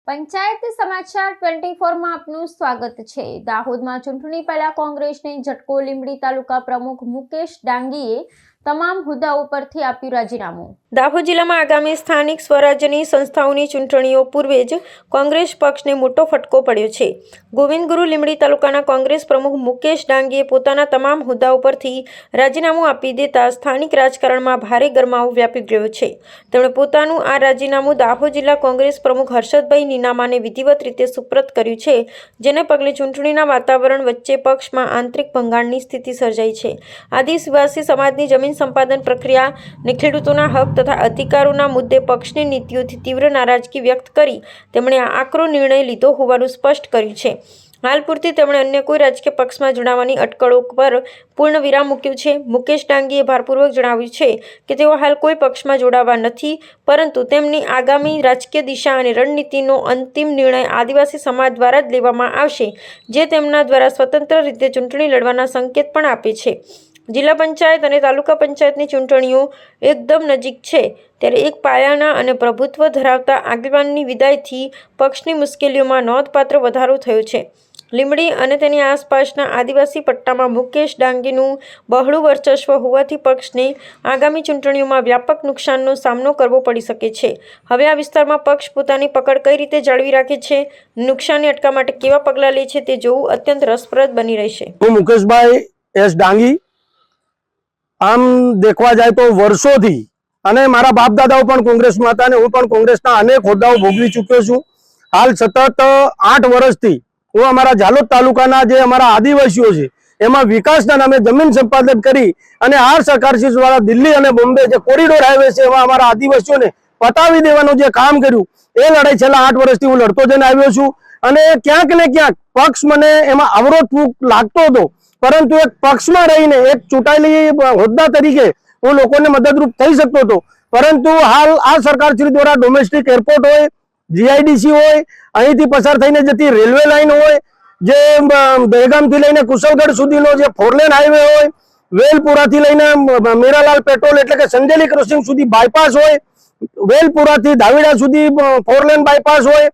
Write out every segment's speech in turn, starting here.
પંચાયત સમાચાર 24 માં આપનું સ્વાગત છે। દાહોદમાં ચૂંટણી પહેલા કોંગ્રેસને ઝટકો। લીંબડી તાલુકા પ્રમુખ મુકેશ ડાંગીએ તમામ હોદ્દાઓ પરથી આપ્યું રાજીનામું। દાહોદ જિલ્લામાં આગામી સ્થાનિક સ્વરાજ્યની સંસ્થાઓની ચૂંટણીઓ પૂર્વે જ કોંગ્રેસ પક્ષને મોટો ફટકો પડ્યો છે। ગોવિંદગુરુ લીંબડી તાલુકાના કોંગ્રેસ પ્રમુખ મુકેશ ડાંગીએ પોતાના તમામ હોદ્દાઓ પરથી રાજીનામું આપી દેતા સ્થાનિક રાજકારણમાં ભારે ગરમાવો વ્યાપી ગયો છે। તેમણે પોતાનું આ રાજીનામું દાહોદ જિલ્લા કોંગ્રેસ પ્રમુખ હર્ષદભાઈ નીનામાને વિધિવત રીતે સુપ્રત કર્યું છે, જેને પગલે ચૂંટણીના વાતાવરણ વચ્ચે પક્ષમાં આંતરિક ભંગાણની સ્થિતિ સર્જાઈ છે। આદિવાસી સમાજની જમીન સંપાદન પ્રક્રિયા અને ખેડૂતોના હક તથા અધિકારોના મુદ્દે પક્ષની નીતિઓથી તીવ્ર નારાજગી વ્યક્ત કરી તેમણે આ આકરો નિર્ણય લીધો હોવાનું સ્પષ્ટ કર્યું છે। હાલ પૂરતી તેમણે અન્ય કોઈ રાજકીય પક્ષમાં જોડાવાની અટકળો પર પૂર્ણ વિરામ મૂક્યું છે। મુકેશ ડાંગીએ ભારપૂર્વક જણાવ્યું છે કે તેઓ હાલ કોઈ પક્ષમાં જોડાવા નથી, પરંતુ તેમની આગામી રાજકીય દિશા અને રણનીતિનો અંતિમ નિર્ણય આદિવાસી સમાજ દ્વારા જ લેવામાં આવશે, જે તેમના દ્વારા સ્વતંત્ર રીતે ચૂંટણી લડવાના સંકેત પણ આપે છે। જિલ્લા પંચાયત અને તાલુકા પંચાયતની ચૂંટણીઓ એકદમ નજીક છે, ત્યારે એક પાયાના અને પ્રભુત્વ ધરાવતા આગેવાનની વિદાયથી પક્ષની મુશ્કેલીઓમાં નોંધપાત્ર વધારો થયો છે। લીંબડી અને તેની આસપાસના આદિવાસી પટ્ટામાં મુકેશ ડાંગીનું બહોળું વર્ચસ્વ હોવાથી પક્ષને આગામી ચૂંટણીઓમાં વ્યાપક નુકસાનનો સામનો કરવો પડી શકે છે। હવે આ વિસ્તારમાં પક્ષ પોતાની પકડ કઈ રીતે જાળવી રાખે છે, નુકસાનને અટકાવવા માટે કેવા પગલાં લે છે, તે જોવું અત્યંત રસપ્રદ બની રહેશે। હું મુકેશભાઈ એસ ડાંગી, આમ દેખવા જાય તો વર્ષોથી અને મારા બાપ દાદાઓ પણ કોંગ્રેસમાં હતા અને હું પણ કોંગ્રેસના અનેક હોદ્દાઓ ભોગવી ચૂક્યો છું। હાલ સતત 8 વર્ષથી હું અમારા ઝાલોદ તાલુકાના જે અમારા આદિવાસીઓ છે એમાં વિકાસના નામે જમીન સંપાદન કરી અને આ સરકારશ્રી દ્વારા દિલ્હી અને બોમ્બે જે કોરિડોર હાઈવે છે એમાં અમારા આદિવાસીઓને પતાવી દેવાનું જે કામ કર્યું એ લડાઈ છેલ્લા 8 વર્ષથી હું લડતો જઈને આવ્યો છું। અને ક્યાંક ને ક્યાંક પક્ષ મને એમાં અવરોધ લાગતો હતો, પરંતુ એક પક્ષમાં રહીને એક ચૂંટાયેલી હોદ્દા તરીકે હું લોકોને મદદરૂપ થઈ શકતો હતો। પરંતુ હાલ આ સરકારશ્રી દ્વારા ડોમેસ્ટિક એરપોર્ટ હોય, જીઆઈડીસી હોય, અહીંથી પસાર થઈને જતી રેલવે લાઈન હોય, જે દહેગામથી લઈને કુશલગઢ સુધીનો જે 4 લેન હાઈવે હોય, વેલપુરાથી લઈને મીરાલાલ પેટ્રોલ એટલે કે સંજેલી ક્રોસિંગ સુધી બાયપાસ હોય, વેલપુરાથી ધાવીડા સુધી 4 લેન બાયપાસ હોય,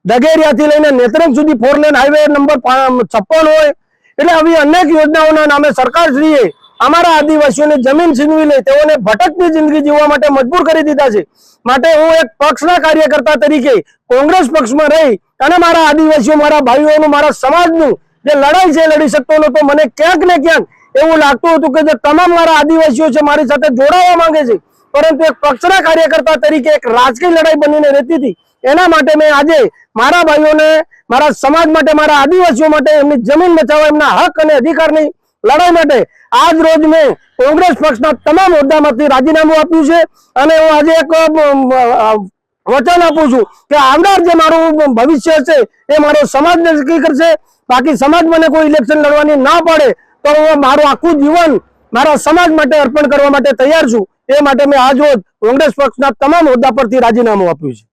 દગેરિયાથી લઈને નેત્રંગ સુધી 4 લેન હાઈવે નંબર 56 હોય। એટલે આવી અનેક યોજનાઓના નામે સરકારશ્રીએ અમારા આદિવાસીઓને જમીન છીનવી લઈ તેઓને ભટકતી જિંદગી જીવવા માટે મજબૂર કરી દીધા છે। માટે હું એક પક્ષના કાર્યકર્તા તરીકે કોંગ્રેસ પક્ષમાં રહી અને મારા આદિવાસીઓ, મારા ભાઈઓનું, મારા સમાજનું જે લડાઈ છે લડી શકતો નહોતો। મને ક્યાંક ને ક્યાંક એવું લાગતું હતું કે જે તમામ મારા આદિવાસીઓ છે મારી સાથે જોડાવા માંગે છે, પરંતુ એક પક્ષના કાર્યકર્તા તરીકે એક રાજકીય લડાઈ બનીને રહેતી હતી। એના માટે મેં આજે મારા ભાઈઓને, મારા સમાજ માટે, મારા આદિવાસીઓ માટે એમની જમીન બચાવવા, એમના હક અને અધિકારની લડાઈ માટે આજ રોજ મેં કોંગ્રેસ પક્ષના તમામ હોદ્દામાંથી રાજીનામું આપ્યું છે। અને હું આજે એક વચન આપું છું કે આવનાર જે મારું ભવિષ્ય છે એ મારો સમાજ નક્કી કરશે। બાકી સમાજ મને કોઈ ઇલેક્શન લડવાની ના પાડે તો હું મારું આખું જીવન મારા સમાજ માટે અર્પણ કરવા માટે તૈયાર છું। એ માટે મેં આજ રોજ કોંગ્રેસ પક્ષના તમામ હોદ્દા પરથી રાજીનામું આપ્યું છે।